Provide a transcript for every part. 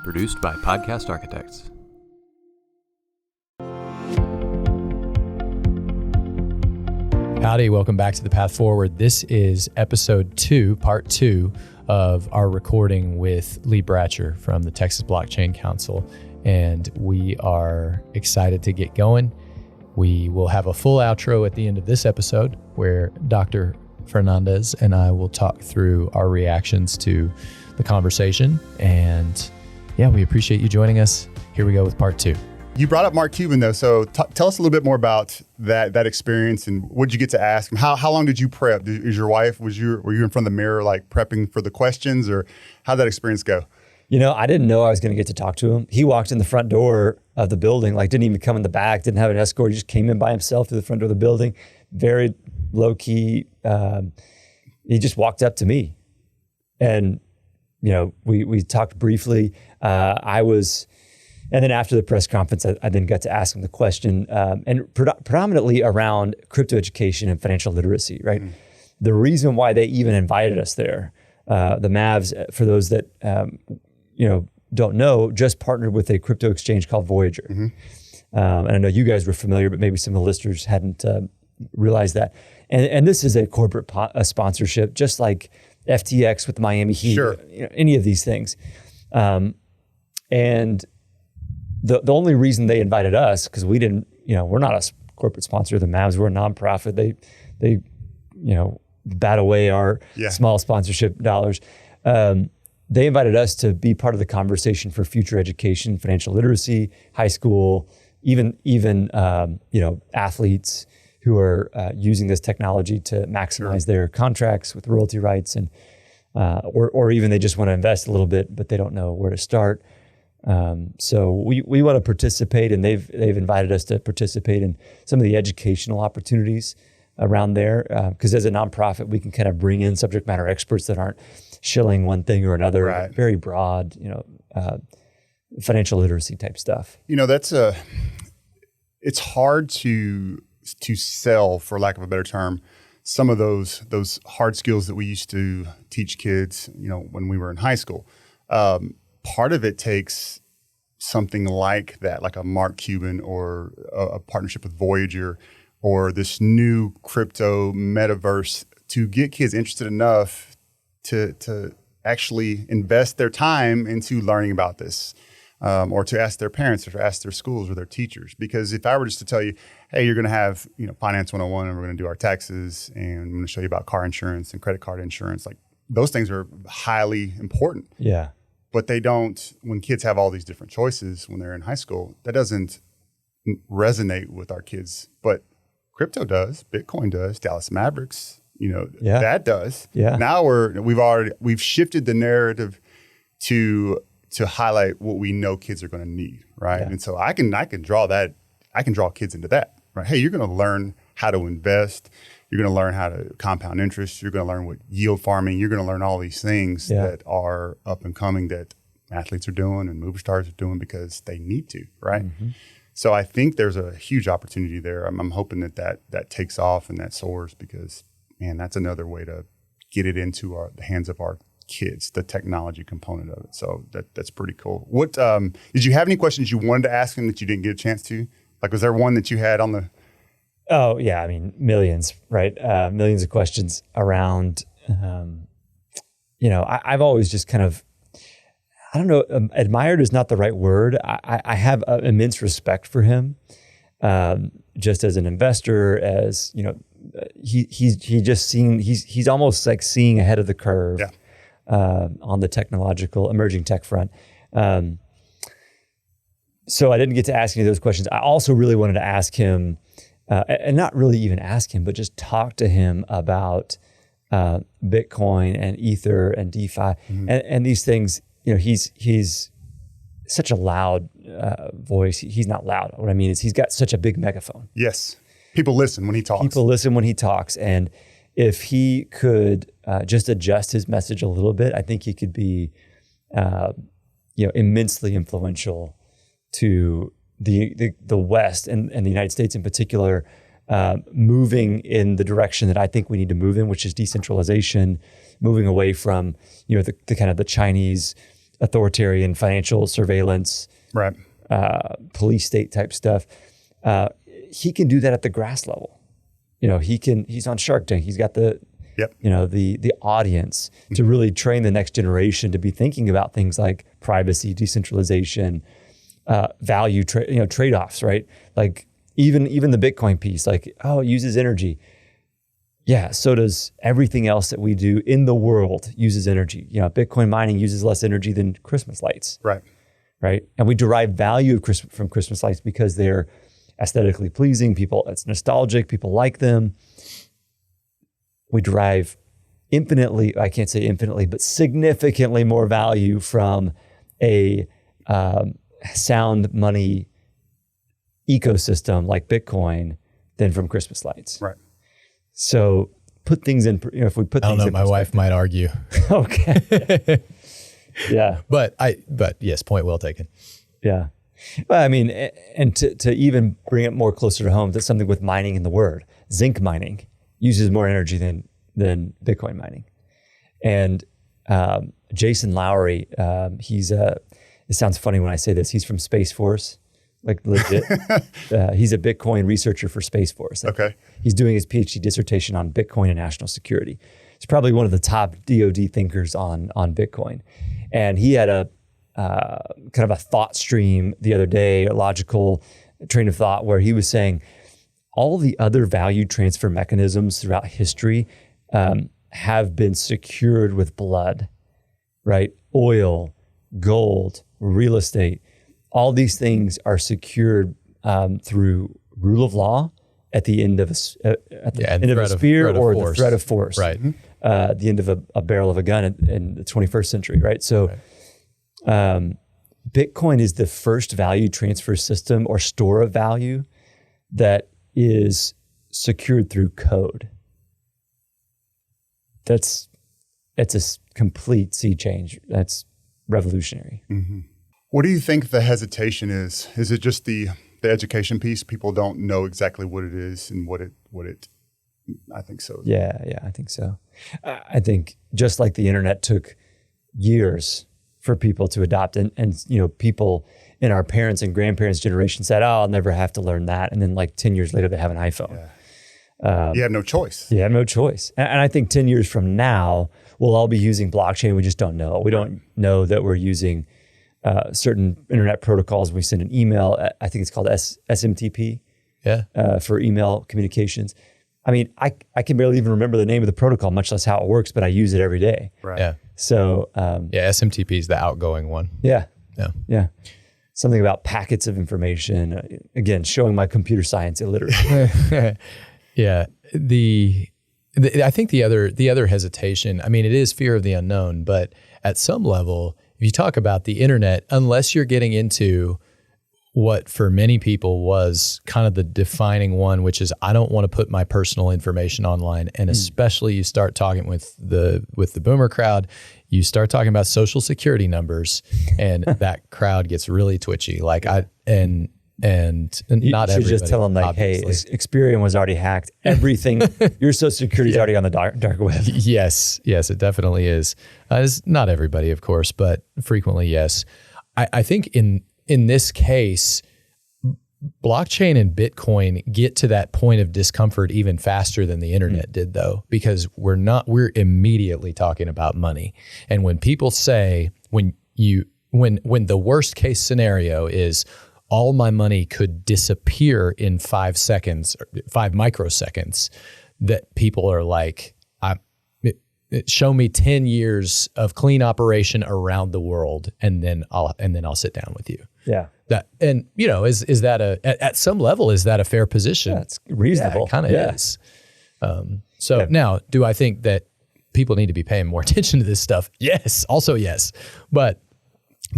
produced by Podcast Architects. Howdy, welcome back to The Path Forward. This is episode 2, part 2 of our recording with Lee Bratcher from the Texas Blockchain Council, and we are excited to get going. We will have a full outro at the end of this episode where Dr. Fernandez and I will talk through our reactions to the conversation. And yeah, we appreciate you joining us. Here we go with part 2. You brought up Mark Cuban though, so tell us a little bit more about that experience and what did you get to ask him? How long did you prep? Were you in front of the mirror like prepping for the questions, or how'd that experience go? You know, I didn't know I was going to get to talk to him. He walked in the front door of the building, like didn't even come in the back, didn't have an escort. He just came in by himself to the front door of the building. Very low key. He just walked up to me, and you know, we talked briefly. And then after the press conference, I then got to ask him the question, and predominantly around crypto education and financial literacy, right? Mm-hmm. The reason why they even invited us there, the Mavs, for those that don't know, just partnered with a crypto exchange called Voyager. Mm-hmm. And I know you guys were familiar, but maybe some of the listeners hadn't realized that. And this is a corporate sponsorship, just like FTX with the Miami Heat, sure. Any of these things. And the only reason they invited us, because we didn't, we're not a corporate sponsor of the Mavs, we're a nonprofit. They bat away our small sponsorship dollars. They invited us to be part of the conversation for future education, financial literacy, high school, even athletes who are using this technology to maximize their contracts with royalty rights, and or even they just want to invest a little bit, but they don't know where to start. So we want to participate, and they've invited us to participate in some of the educational opportunities around there. Because as a nonprofit, we can kind of bring in subject matter experts that aren't shilling one thing or another, right. Very broad, financial literacy type stuff. It's hard to sell, for lack of a better term, some of those hard skills that we used to teach kids, when we were in high school. Part of it takes something like that, like a Mark Cuban or a partnership with Voyager or this new crypto metaverse, to get kids interested enough to actually invest their time into learning about this, or to ask their parents or to ask their schools or their teachers. Because if I were just to tell you, hey, you're going to have Finance 101 and we're going to do our taxes and I'm going to show you about car insurance and credit card insurance, like those things are highly important. Yeah. But they don't, when kids have all these different choices when they're in high school, that doesn't resonate with our kids. But crypto does, Bitcoin does, Dallas Mavericks, that does. Yeah. Now we've shifted the narrative to highlight what we know kids are going to need, right? Yeah. And so I can draw kids into that, right? Hey, you're going to learn how to invest. You're going to learn how to compound interest. You're going to learn what yield farming. You're going to learn all these things that are up and coming that athletes are doing and movie stars are doing because they need to, right? Mm-hmm. So I think there's a huge opportunity there. I'm hoping that takes off and that soars, because, man, that's another way to get it into the hands of our kids, the technology component of it. So that's pretty cool. What did you have any questions you wanted to ask him that you didn't get a chance to? Like, was there one that you had on the... Oh, yeah. I mean, millions, right? Millions of questions around, I've always just kind of, I don't know, admired is not the right word. I have immense respect for him, just as an investor, as, he's almost like seeing ahead of the curve on the technological emerging tech front. So I didn't get to ask any of those questions. I also really wanted to ask him, and not really even ask him, but just talk to him about Bitcoin and Ether and DeFi, mm-hmm. and these things. He's such a loud voice. He's not loud. What I mean is he's got such a big megaphone. Yes, people listen when he talks. And if he could just adjust his message a little bit, I think he could be, immensely influential to the West and the United States in particular, moving in the direction that I think we need to move in, which is decentralization, moving away from the kind of the Chinese authoritarian financial surveillance, right? Police state type stuff. He can do that at the grass level. He's on Shark Tank. He's got the audience to really train the next generation to be thinking about things like privacy, decentralization, value, trade-offs, right? Like even the Bitcoin piece, like, it uses energy. Yeah, so does everything else that we do in the world uses energy. Bitcoin mining uses less energy than Christmas lights. Right. And we derive value from Christmas lights because they're aesthetically pleasing. It's nostalgic. People like them. We derive I can't say infinitely, but significantly more value from a sound money ecosystem like Bitcoin than from Christmas lights. Right. So put things in, if we put things in I don't know, my wife might argue. Okay. Yeah. But yes, point well taken. Yeah. Well, I mean, and to even bring it more closer to home, that's something with mining in the word. Zinc mining uses more energy than Bitcoin mining. And Jason Lowry, it sounds funny when I say this, he's from Space Force, like legit. He's a Bitcoin researcher for Space Force. Okay. He's doing his PhD dissertation on Bitcoin and national security. He's probably one of the top DoD thinkers on Bitcoin. And he had a kind of a thought stream the other day, a logical train of thought where he was saying all the other value transfer mechanisms throughout history have been secured with blood, right? Oil, gold, real estate, all these things are secured through rule of law at the end of a spear or the threat of force, right? At the end of a barrel of a gun in the 21st century, right? So Bitcoin is the first value transfer system or store of value that is secured through code. It's a complete sea change. That's revolutionary. Mm-hmm. What do you think the hesitation is? Is it just the education piece? People don't know exactly what it is and what it. I think so. Yeah, I think so. I think just like the internet took years for people to adopt, and people in our parents' and grandparents' generation said, "Oh, I'll never have to learn that," and then like 10 years later, they have an iPhone. Yeah. You have no choice. You have no choice. And I think 10 years from now, we'll all be using blockchain. We just don't know. We don't know that we're using certain internet protocols. We send an email. I think it's called SMTP. Yeah. For email communications. I mean, I can barely even remember the name of the protocol, much less how it works, but I use it every day. Right. Yeah. So SMTP is the outgoing one. Yeah. Yeah. Something about packets of information. Again, showing my computer science illiteracy. Yeah. I think the other hesitation, I mean, it is fear of the unknown, but at some level, if you talk about the internet, unless you're getting into what for many people was kind of the defining one, which is I don't want to put my personal information online. And especially you start talking with the boomer crowd, you start talking about social security numbers and that crowd gets really twitchy. Like not everybody. Just tell them like, obviously. Hey, Experian was already hacked. Everything, your social security is already on the dark web. Yes, it definitely is. It's not everybody, of course, but frequently, yes. I think in this case, blockchain and Bitcoin get to that point of discomfort even faster than the internet did, though, because we're immediately talking about money. And when people say, when the worst case scenario is all my money could disappear in 5 seconds, 5 microseconds, that people are like, show me 10 years of clean operation around the world, and then I'll sit down with you. Yeah. Is that at some level, is that a fair position? Yeah, it's reasonable. Yeah, it kind of is. Now, do I think that people need to be paying more attention to this stuff? Yes. Also, yes. But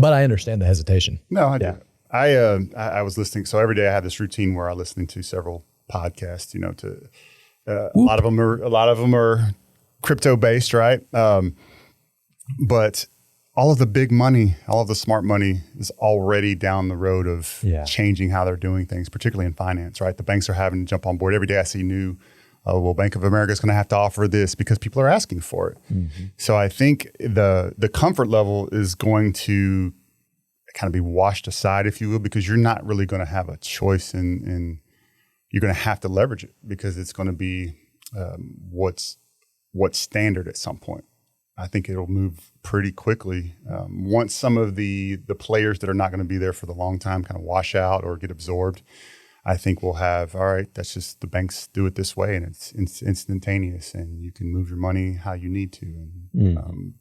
I understand the hesitation. No, I do. I was listening. So every day I have this routine where I'm listening to several podcasts, a lot of them are crypto based, right? But all of the big money, all of the smart money is already down the road of changing how they're doing things, particularly in finance, right? The banks are having to jump on board. Every day I see new oh, well, Bank of America is going to have to offer this because people are asking for it. So I think the comfort level is going to kind of be washed aside, if you will, because you're not really going to have a choice in you're going to have to leverage it because it's going to be what's standard at some point. I think it'll move pretty quickly. Once some of the players that are not going to be there for the long time kind of wash out or get absorbed, I think we'll have, all right, that's just the banks do it this way and it's instantaneous and you can move your money how you need to. And,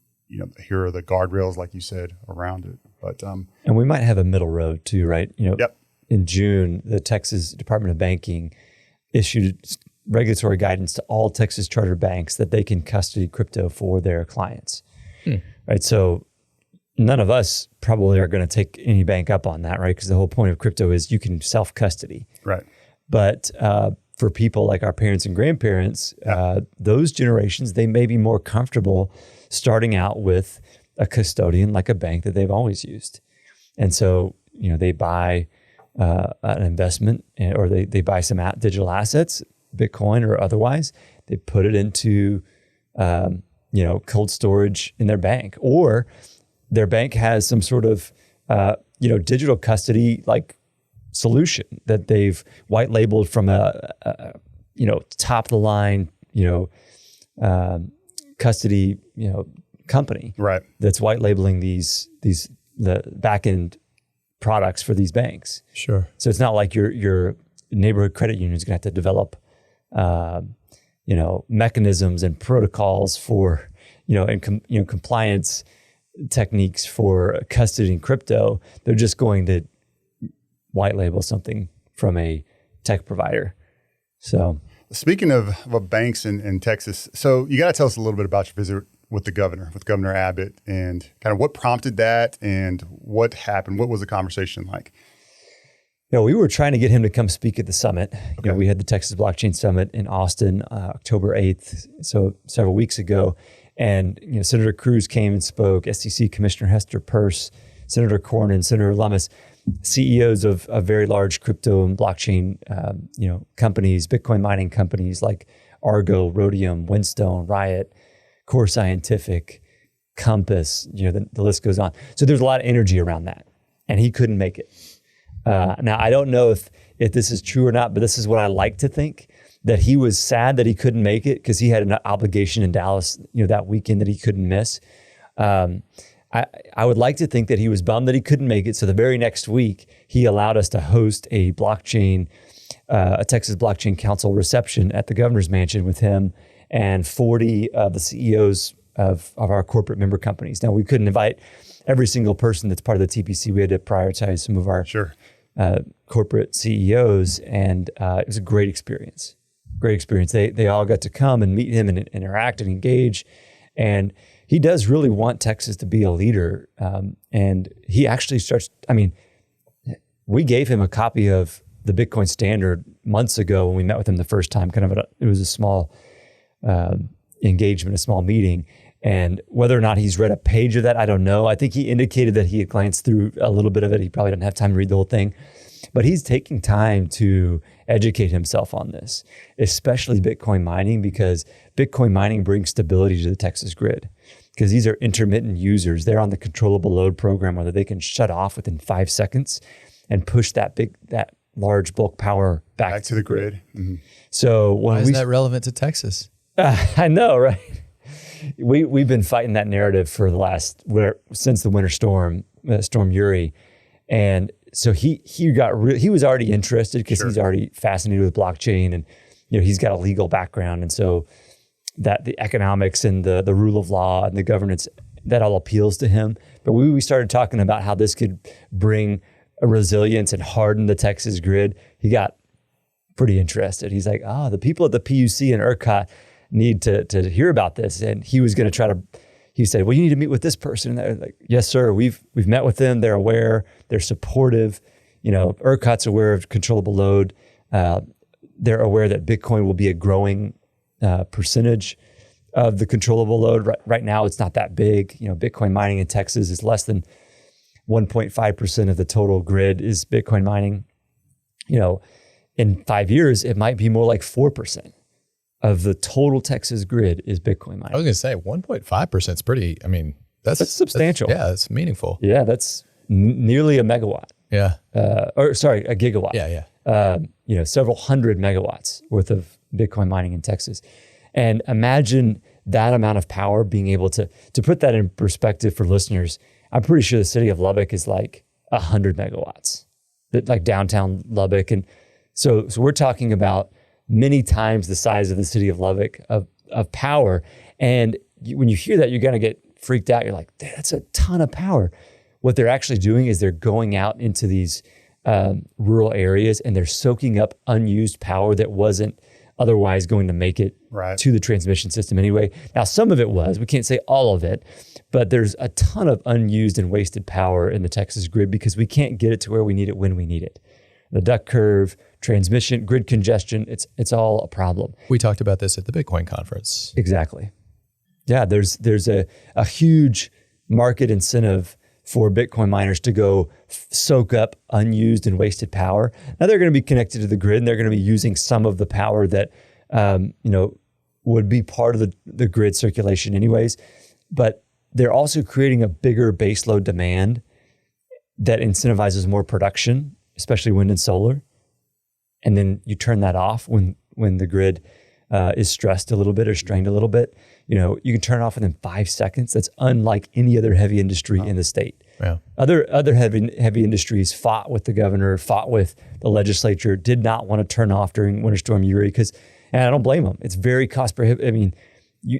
here are the guardrails, like you said, around it. But and we might have a middle road too, right? Yep. In June, the Texas Department of Banking issued regulatory guidance to all Texas chartered banks that they can custody crypto for their clients. Right. So none of us probably are going to take any bank up on that, right? Because the whole point of crypto is you can self-custody. Right. But for people like our parents and grandparents, those generations, they may be more comfortable starting out with a custodian like a bank that they've always used. And so, they buy an investment or they buy some digital assets, Bitcoin or otherwise, they put it into, cold storage in their bank, or their bank has some sort of, digital custody like solution that they've white labeled from a top of the line, custody, company, right, that's white labeling the back end products for these banks. Sure. So it's not like your neighborhood credit union is going to have to develop, mechanisms and protocols for, compliance techniques for custodying crypto. They're just going to white label something from a tech provider. So speaking of banks in Texas, so you got to tell us a little bit about your visit with Governor Abbott, and kind of what prompted that and what happened. What was the conversation like? We were trying to get him to come speak at the summit. Okay. We had the Texas Blockchain Summit in Austin, October 8th, so several weeks ago. And, Senator Cruz came and spoke, SEC Commissioner Hester Peirce, Senator Cornyn, Senator Lummis, CEOs of very large crypto and blockchain, companies, Bitcoin mining companies like Argo, Rhodium, Whinstone, Riot, Core Scientific, Compass, the list goes on. So there's a lot of energy around that, and he couldn't make it. Now, I don't know if this is true or not, but this is what I like to think, that he was sad that he couldn't make it because he had an obligation in Dallas, that weekend that he couldn't miss. I would like to think that he was bummed that he couldn't make it. So the very next week, he allowed us to host a Texas Blockchain Council reception at the governor's mansion with him and 40 of the CEOs of our corporate member companies. Now, we couldn't invite every single person that's part of the TPC. We had to prioritize some of our corporate CEOs, and it was a great experience. They all got to come and meet him and interact and engage. And he does really want Texas to be a leader. And he actually we gave him a copy of the Bitcoin Standard months ago when we met with him the first time. It was a small engagement, a small meeting. And whether or not he's read a page of that, I don't know. I think he indicated that he had glanced through a little bit of it. He probably didn't have time to read the whole thing. But he's taking time to educate himself on this, especially Bitcoin mining, because Bitcoin mining brings stability to the Texas grid. Because these are intermittent users. They're on the controllable load program, where they can shut off within 5 seconds and push that large bulk power back to the grid. Mm-hmm. So why is that relevant to Texas? I know, right? We've been fighting that narrative for since the winter storm, Storm Uri, and so he was already interested because he's already fascinated with blockchain, and he's got a legal background, and so that the economics and the rule of law and the governance, that all appeals to him. But we started talking about how this could bring a resilience and harden the Texas grid. He got pretty interested. He's like, the people at the PUC and ERCOT need to hear about this. And he was going to he said, well, you need to meet with this person. And they're like, yes, sir. We've met with them. They're aware. They're supportive. ERCOT's aware of controllable load. They're aware that Bitcoin will be a growing percentage of the controllable load. Right now, it's not that big. Bitcoin mining in Texas is less than 1.5% of the total grid is Bitcoin mining. In 5 years, it might be more like 4% of the total Texas grid is Bitcoin mining. I was going to say 1.5% is pretty, I mean, that's substantial. That's meaningful. Yeah, that's nearly a megawatt. Yeah. A gigawatt. Yeah. Several hundred megawatts worth of Bitcoin mining in Texas. And imagine that amount of power being able to put that in perspective for listeners. I'm pretty sure the city of Lubbock is like 100 megawatts, like downtown Lubbock. And so we're talking about many times the size of the city of Lubbock of power. And when you hear that, you're going to get freaked out. You're like, that's a ton of power. What they're actually doing is they're going out into these rural areas and they're soaking up unused power that wasn't otherwise going to make it to the transmission system anyway. Now, some of it was, we can't say all of it, but there's a ton of unused and wasted power in the Texas grid because we can't get it to where we need it when we need it. The duck curve, transmission, grid congestion, it's all a problem. We talked about this at the Bitcoin conference. Exactly. Yeah, there's a huge market incentive for Bitcoin miners to go soak up unused and wasted power. Now they're going to be connected to the grid and they're going to be using some of the power that would be part of the grid circulation anyways. But they're also creating a bigger baseload demand that incentivizes more production, especially wind and solar. And then you turn that off when the grid is stressed a little bit or strained a little bit. You can turn it off within 5 seconds. That's unlike any other heavy industry in the state. Yeah. Other heavy industries fought with the governor, fought with the legislature, did not want to turn off during Winter Storm Uri and I don't blame them. It's very cost prohibitive. I mean,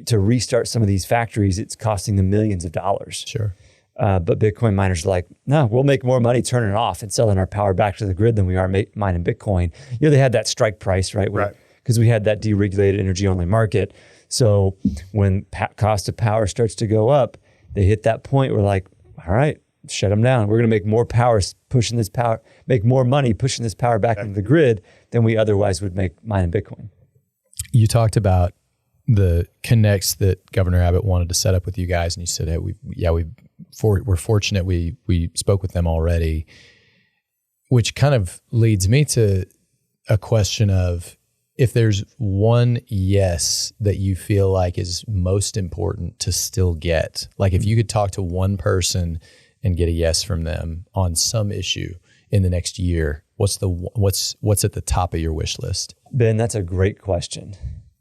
to restart some of these factories, it's costing them millions of dollars. Sure. But Bitcoin miners are like, no, we'll make more money turning it off and selling our power back to the grid than we are mining Bitcoin. They had that strike price, right? Because we had that deregulated energy-only market. So when cost of power starts to go up, they hit that point where like, all right, shut them down. We're going to make more power pushing this power, make more money pushing this power back into the grid than we otherwise would make mining Bitcoin. You talked about the connects that Governor Abbott wanted to set up with you guys, and you said, hey, we're fortunate we spoke with them already, which kind of leads me to a question of, if there's one yes that you feel like is most important to still get, like if you could talk to one person and get a yes from them on some issue in the next year, what's at the top of your wish list? Ben, that's a great question.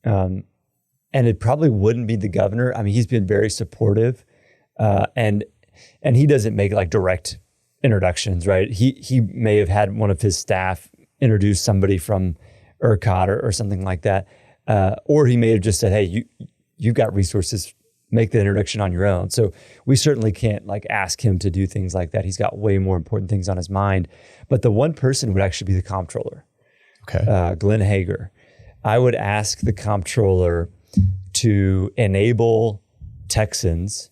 And it probably wouldn't be the governor. I mean, he's been very supportive, and he doesn't make like direct introductions, right? He may have had one of his staff introduce somebody from ERCOT or something like that. Or he may have just said, hey, you've got resources, make the introduction on your own. So we certainly can't like ask him to do things like that. He's got way more important things on his mind. But the one person would actually be the comptroller, Glenn Hager. I would ask the comptroller to enable Texans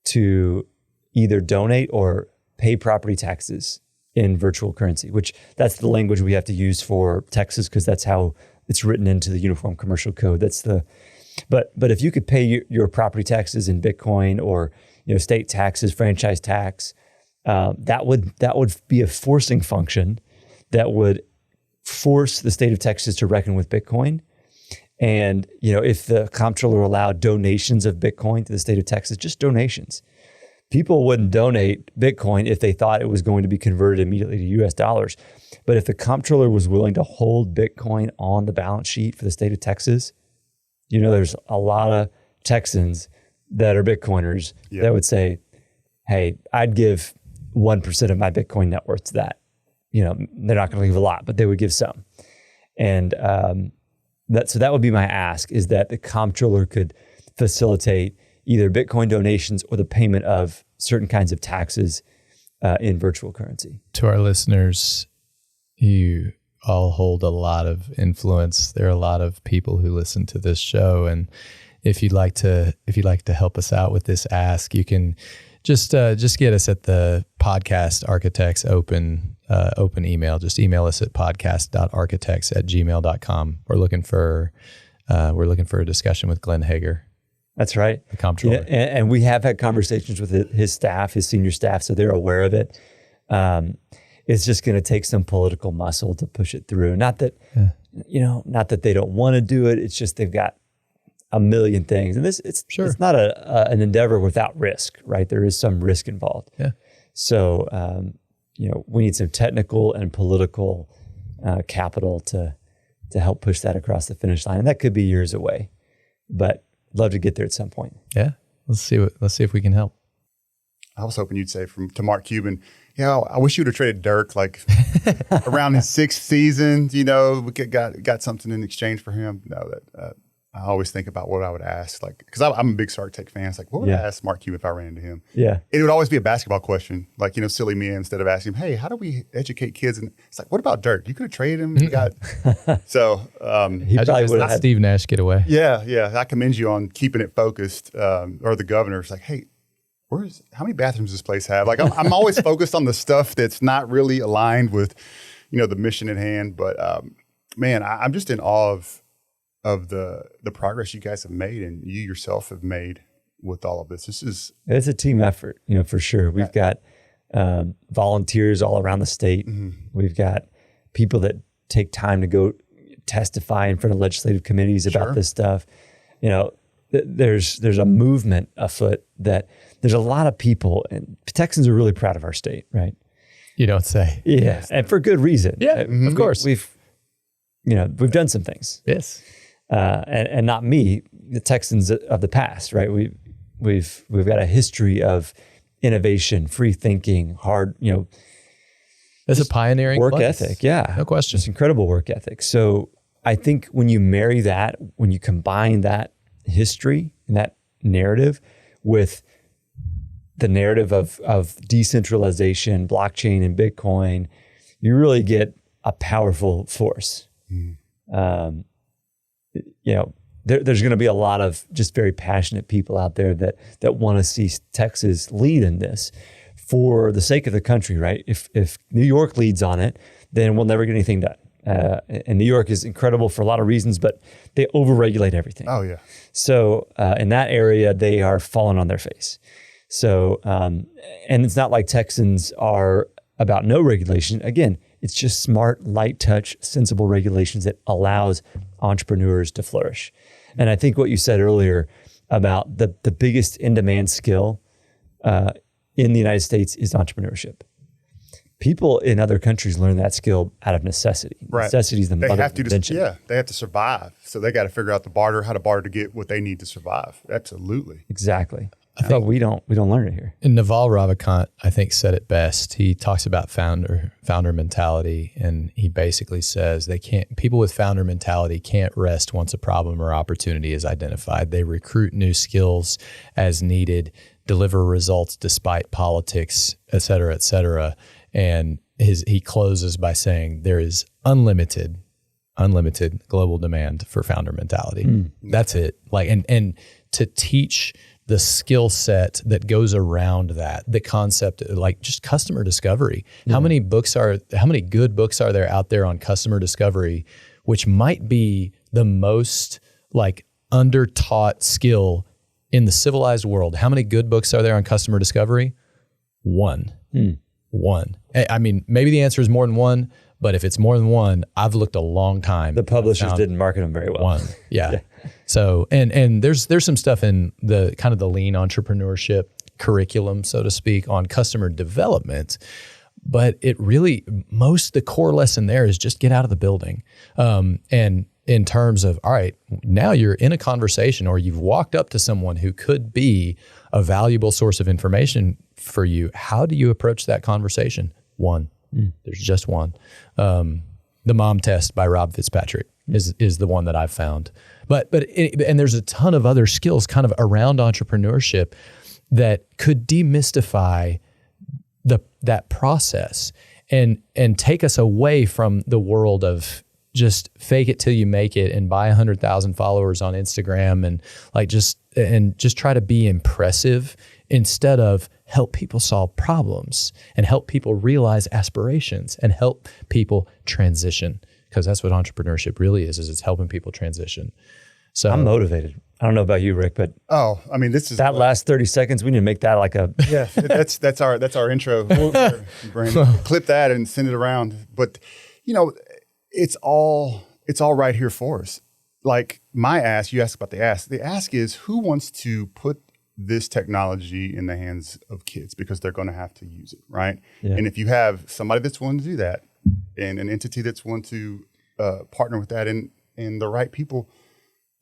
to either donate or pay property taxes in virtual currency, which that's the language we have to use for Texas because that's how it's written into the Uniform Commercial Code. But if you could pay your property taxes in Bitcoin or state taxes, franchise tax, that would be a forcing function that would force the state of Texas to reckon with Bitcoin. And if the comptroller allowed donations of Bitcoin to the state of Texas, just donations. People wouldn't donate Bitcoin if they thought it was going to be converted immediately to US dollars. But if the comptroller was willing to hold Bitcoin on the balance sheet for the state of Texas, there's a lot of Texans that are Bitcoiners that would say, hey, I'd give 1% of my Bitcoin net worth to that. They're not going to leave a lot, but they would give some. And so that would be my ask, is that the comptroller could facilitate either Bitcoin donations or the payment of certain kinds of taxes in virtual currency. To our listeners, you all hold a lot of influence. There are a lot of people who listen to this show, and if you'd like to help us out with this ask, you can just get us at the Podcast Architects open email. Just email us at podcast.architects@gmail.com. We're looking for a discussion with Glenn Hager. That's right. The comptroller. And we have had conversations with his staff, his senior staff, so they're aware of it. It's just going to take some political muscle to push it through. Not that, not that they don't want to do it. It's just they've got a million things. And it's not an endeavor without risk, right? There is some risk involved. Yeah. So, we need some technical and political capital to help push that across the finish line. And that could be years away, but I'd love to get there at some point. Yeah. Let's see if we can help. I was hoping you'd say to Mark Cuban, I wish you would have traded Dirk like around his 6th season. We got something in exchange for him. No, that I always think about what I would ask, like, because I'm a big Shark Tank fan. It's like, what would I ask Mark Cuban if I ran into him? Yeah, it would always be a basketball question, like silly me. Instead of asking him, hey, how do we educate kids? And it's like, what about Dirk? You could have traded him. You got so he probably would have had Steve Nash get away. Yeah. I commend you on keeping it focused. Or the governor's like, hey, how many bathrooms does this place have? Like, I'm always focused on the stuff that's not really aligned with, the mission at hand. But man, I'm just in awe of the progress you guys have made and you yourself have made with all of this. It's a team effort, for sure. We've got volunteers all around the state. Mm-hmm. We've got people that take time to go testify in front of legislative committees about this stuff. There's a movement afoot that there's a lot of people, and Texans are really proud of our state, right? You don't say. Yeah, and for good reason. Yeah, of course. We've done some things. Yes. And not me, the Texans of the past, right? We've got a history of innovation, free thinking, hard, It's a pioneering work place. ethic. Yeah, no question. It's incredible work ethic. So I think when you marry that, when you combine that history and that narrative with the narrative of decentralization, blockchain, and Bitcoin, you really get a powerful force. Mm. There's going to be a lot of just very passionate people out there that want to see Texas lead in this for the sake of the country, right? If New York leads on it, then we'll never get anything done. And New York is incredible for a lot of reasons, but they overregulate everything. Oh, yeah. So in that area, they are falling on their face. So, and it's not like Texans are about no regulation. Again, it's just smart, light touch, sensible regulations that allows entrepreneurs to flourish. And I think what you said earlier about the biggest in-demand skill in the United States is entrepreneurship. People in other countries learn that skill out of necessity. Right. Necessity is the mother of invention. They have to survive. So they got to figure out how to barter to get what they need to survive. Absolutely. Exactly. But we don't learn it here. And Naval Ravikant, I think, said it best. He talks about founder mentality, and he basically says people with founder mentality can't rest once a problem or opportunity is identified. They recruit new skills as needed, deliver results despite politics, et cetera, et cetera. And he closes by saying there is unlimited global demand for founder mentality. Mm. That's it. Like, and to teach the skill set that goes around that, the concept, like just customer discovery. Mm. How many good books are there out there on customer discovery, which might be the most like under-taught skill in the civilized world? How many good books are there on customer discovery? One. Mm. One. I mean, maybe the answer is more than one, but if it's more than one, I've looked a long time. The publishers didn't market them very well. One. Yeah. So, and there's some stuff in the kind of the lean entrepreneurship curriculum, so to speak, on customer development, but the core lesson there is just get out of the building. And in terms of, all right, now you're in a conversation or you've walked up to someone who could be a valuable source of information for you. How do you approach that conversation? One. There's just one. The Mom Test by Rob Fitzpatrick is the one that I've found. And there's a ton of other skills kind of around entrepreneurship that could demystify that process and take us away from the world of just fake it till you make it and buy 100,000 followers on Instagram and just try to be impressive instead of help people solve problems and help people realize aspirations and help people transition, because that's what entrepreneurship really is it's helping people transition. So I'm motivated. I don't know about you, Rick, but this is that last 30 seconds. We need to make that like a that's our intro. Brandon. Clip that and send it around. But it's all right here for us. Like my ask, you asked about the ask. The ask is, who wants to put this technology in the hands of kids, because they're going to have to use it, right? Yeah. And if you have somebody that's willing to do that, and an entity that's willing to partner with that, and the right people,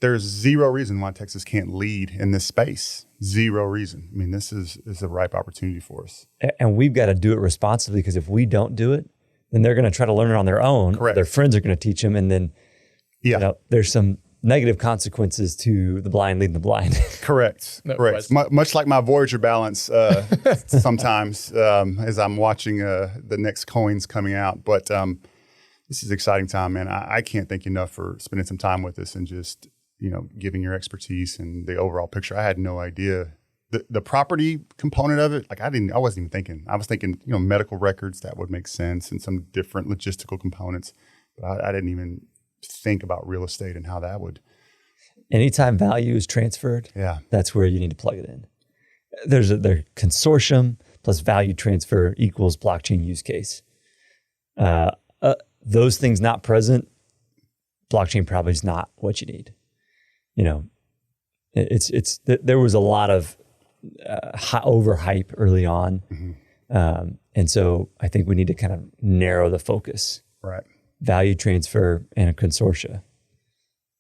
there's zero reason why Texas can't lead in this space. Zero reason. I mean, this is a ripe opportunity for us. And we've got to do it responsibly, because if we don't do it, then they're going to try to learn it on their own. Correct. Their friends are going to teach them, and then there's some negative consequences to the blind leading the blind. Correct. Much like my Voyager balance sometimes as I'm watching the next coins coming out. But this is an exciting time, man. I can't thank you enough for spending some time with us and just giving your expertise and the overall picture. I had no idea the property component of it. Like I wasn't even thinking. I was thinking medical records, that would make sense, and some different logistical components. But I didn't even think about real estate and how that would. Anytime value is transferred, that's where you need to plug it in. There's a consortium plus value transfer equals blockchain use case. Those things not present, blockchain probably is not what you need. There was a lot of overhype early on, and so I think we need to kind of narrow the focus. Right. Value transfer and a consortia.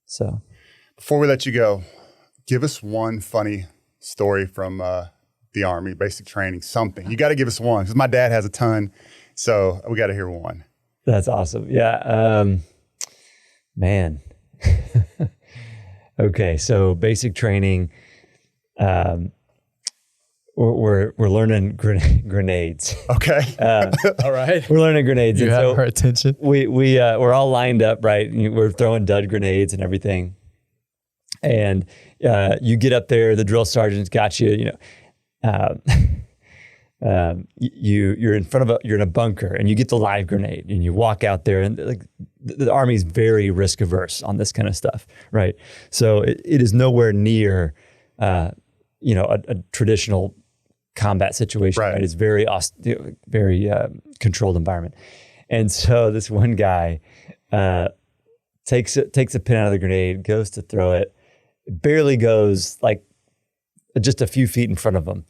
So, before we let you go, give us one funny story from the Army, basic training, something. You got to give us one, because my dad has a ton, so we got to hear one. That's awesome. Yeah. Man. Okay. So basic training, we're learning grenades. Okay. all right. We're learning grenades. You have our attention. We're all lined up, right? We're throwing dud grenades and everything. And you get up there, the drill sergeant's got you, you're in front of you're in a bunker, and you get the live grenade, and you walk out there, and like the Army's very risk averse on this kind of stuff, right? So it is nowhere near, a traditional combat situation, right? It's very controlled environment. And so this one guy takes a pin out of the grenade, goes to throw it, barely goes like just a few feet in front of him.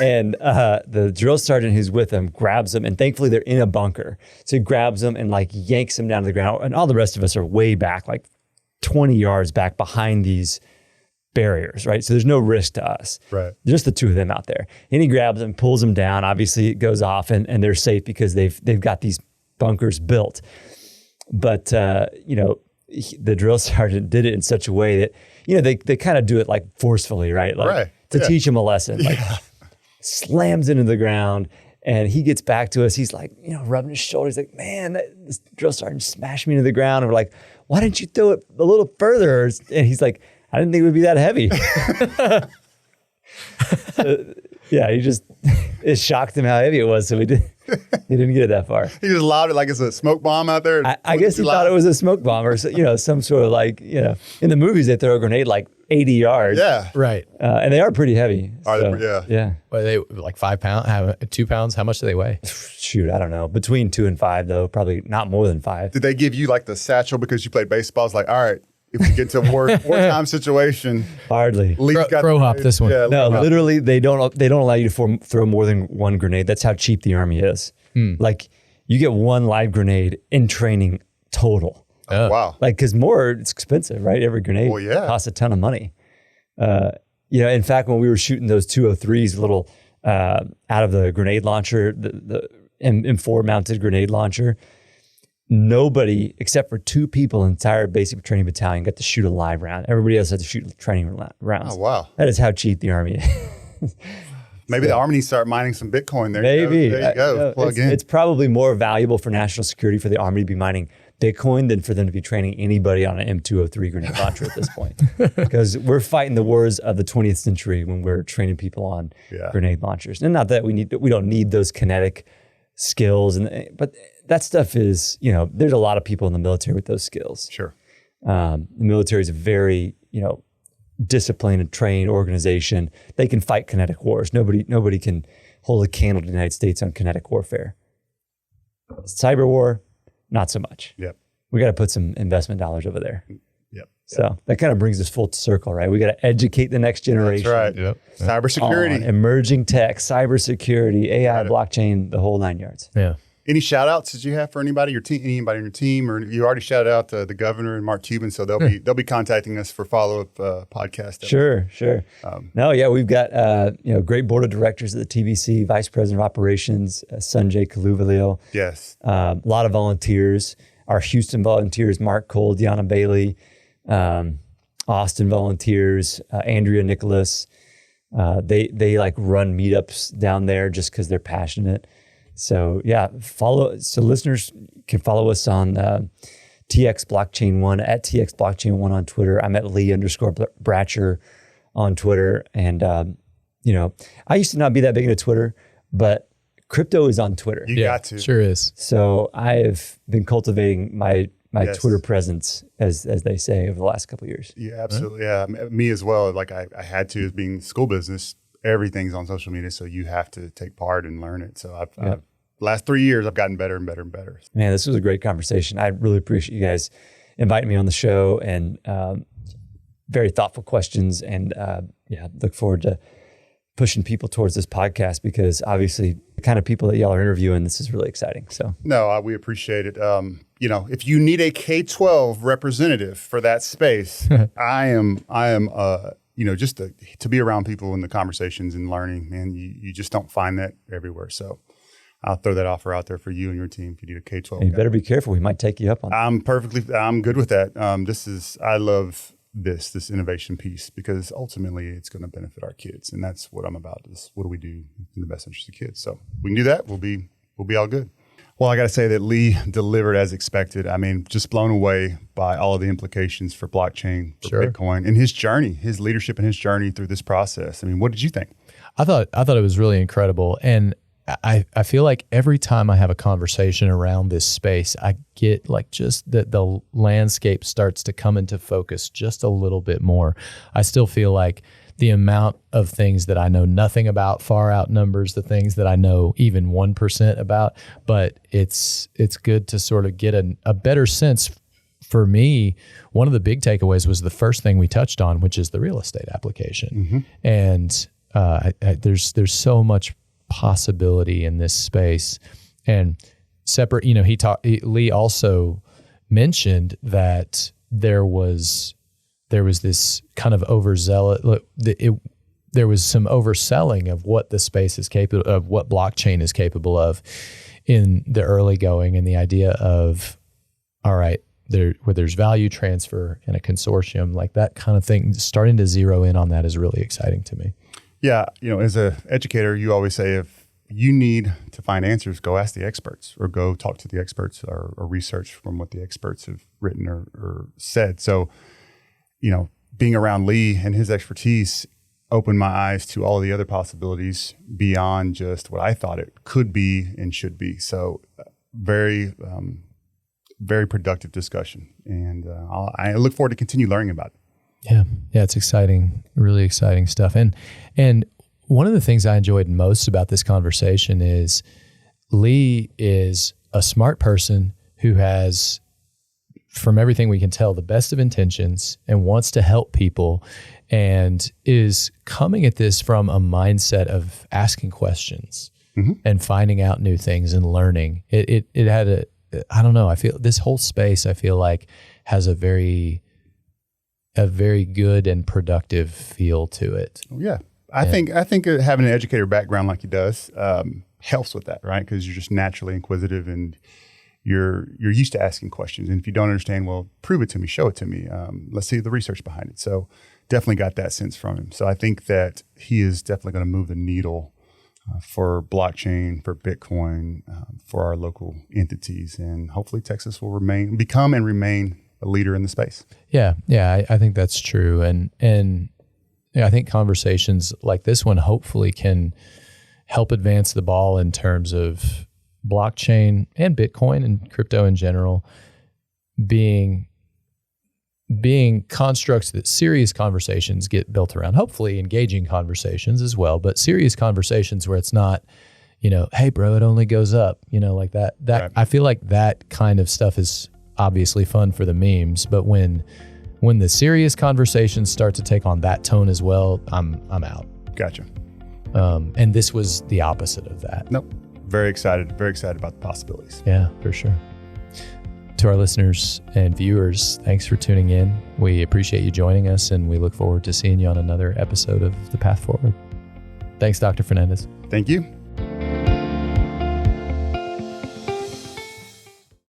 And the drill sergeant who's with him grabs him, and thankfully they're in a bunker. So he grabs him and like yanks him down to the ground. And all the rest of us are way back, like 20 yards back behind these barriers, right? So there's no risk to us. Right. Just the two of them out there. And he grabs him, pulls him down. Obviously it goes off, and they're safe because they've got these bunkers built. But the drill sergeant did it in such a way that, they kind of do it like forcefully, right? Like to teach him a lesson, like slams into the ground, and he gets back to us. He's like, rubbing his shoulder. He's like, man, this drill sergeant smashed me into the ground. And we're like, why didn't you throw it a little further? And he's like, I didn't think it would be that heavy. It shocked him how heavy it was. So he didn't get it that far. He just lobbed it like it's a smoke bomb out there. I guess he thought it was a smoke bomb, or some sort of like, in the movies they throw a grenade like 80 yards. Yeah. Right. And they are pretty heavy. Yeah. Well, they like 5 pounds, 2 pounds. How much do they weigh? Shoot, I don't know. Between 2 and 5 though, probably not more than 5. Did they give you like the satchel because you played baseball? It's like, all right, if we get to a wartime situation, hardly. Throw hop this one. Yeah, no, literally, they don't allow you to throw more than one grenade. That's how cheap the Army is. Like you get one live grenade in training total. Oh, wow. Like, because more, it's expensive, right? Every grenade costs a ton of money. In fact, when we were shooting those 203s, little out of the grenade launcher, the M4 mounted grenade launcher, nobody except for 2 people in the entire basic training battalion got to shoot a live round. Everybody else had to shoot training rounds. Oh, wow. That is how cheap the Army is. Maybe the Army needs to start mining some Bitcoin there. Maybe. There you go. Plug in. It's probably more valuable for national security for the Army to be mining Bitcoin than for them to be training anybody on an M203 grenade launcher at this point. Because we're fighting the wars of the 20th century when we're training people on grenade launchers. And not that we don't need those kinetic skills, but that stuff is, there's a lot of people in the military with those skills. Sure. The military is a very, disciplined and trained organization, they can fight kinetic wars. Nobody can hold a candle to the United States on kinetic warfare. Cyber war, not so much. Yep. We got to put some investment dollars over there. Yep. So that kind of brings us full circle, right? We got to educate the next generation. That's right. Yep. Cybersecurity. Emerging tech, cybersecurity, AI, blockchain, the whole 9 yards. Yeah. Any shout outs that you have for anybody on your team, or you already shouted out the governor and Mark Cuban, so they'll be contacting us for follow-up podcast. Sure. We've got great board of directors at the TBC, vice president of operations, Sanjay Kaluvalil. Yes. A lot of volunteers. Our Houston volunteers, Mark Cole, Deanna Bailey, Austin volunteers, Andrea Nicholas. They like run meetups down there just because they're passionate. So listeners can follow us on TX Blockchain 1 at TX Blockchain 1 on Twitter. I'm at Lee_Bratcher on Twitter. And, I used to not be that big into Twitter, but crypto is on Twitter. You got to. Sure is. So I have been cultivating my Twitter presence, as they say, over the last couple of years. Yeah, absolutely. Right? Yeah, me as well. Like I had to, as being school business, everything's on social media, so you have to take part and learn it. So I've last 3 years, I've gotten better and better and better. Man, this was a great conversation. I really appreciate you guys inviting me on the show, and very thoughtful questions. And look forward to pushing people towards this podcast, because obviously the kind of people that y'all are interviewing, this is really exciting. So no, we appreciate it. If you need a K-12 representative for that space, I am. Just to be around people in the conversations and learning, man, you just don't find that everywhere. So I'll throw that offer out there for you and your team if you need a K-12. You better be careful. We might take you up on that. I'm good with that. I love this innovation piece, because ultimately it's going to benefit our kids. And that's what I'm about, is what do we do in the best interest of kids? So we can do that. We'll be all good. Well, I got to say that Lee delivered as expected. I mean, just blown away by all of the implications for blockchain, for Bitcoin, and his leadership and his journey through this process. I mean, what did you think? I thought it was really incredible. And I feel like every time I have a conversation around this space, I get like just the landscape starts to come into focus just a little bit more. I still feel like the amount of things that I know nothing about far outnumbers the things that I know even 1% about. But it's good to sort of get a better sense. For me, one of the big takeaways was the first thing we touched on, which is the real estate application. Mm-hmm. And there's so much possibility in this space. And separate, Lee also mentioned that there was this kind of overzealous, there was some overselling of what the space is capable of, what blockchain is capable of in the early going, and the idea of, all right, where there's value transfer in a consortium, like that kind of thing, starting to zero in on that is really exciting to me. Yeah, as an educator, you always say, if you need to find answers, go ask the experts, or go talk to the experts, or research from what the experts have written or said. So, being around Lee and his expertise opened my eyes to all of the other possibilities beyond just what I thought it could be and should be. So very, very productive discussion. And I look forward to continue learning about it. Yeah, it's exciting, really exciting stuff. And one of the things I enjoyed most about this conversation is Lee is a smart person who has, from everything we can tell, the best of intentions and wants to help people, and is coming at this from a mindset of asking questions and finding out new things and learning. It had I feel this whole space, I feel like, has a very good and productive feel to it. Yeah. I think having an educator background like he does helps with that, right? Because you're just naturally inquisitive, and you're used to asking questions. And if you don't understand, well, prove it to me, show it to me. Let's see the research behind it. So definitely got that sense from him. So I think that he is definitely going to move the needle for blockchain, for Bitcoin, for our local entities. And hopefully Texas will become and remain a leader in the space. Yeah, I think that's true. And I think conversations like this one hopefully can help advance the ball in terms of blockchain and Bitcoin and crypto in general being being constructs that serious conversations get built around, hopefully engaging conversations as well, but serious conversations where it's not, hey bro, it only goes up, like that. Right. I feel like that kind of stuff is obviously fun for the memes, but when the serious conversations start to take on that tone as well, I'm out. Gotcha. And this was the opposite of that. Nope. Very excited about the possibilities. Yeah, for sure. To our listeners and viewers, thanks for tuning in. We appreciate you joining us, and we look forward to seeing you on another episode of The Path Forward. Thanks, Dr. Fernandez. Thank you.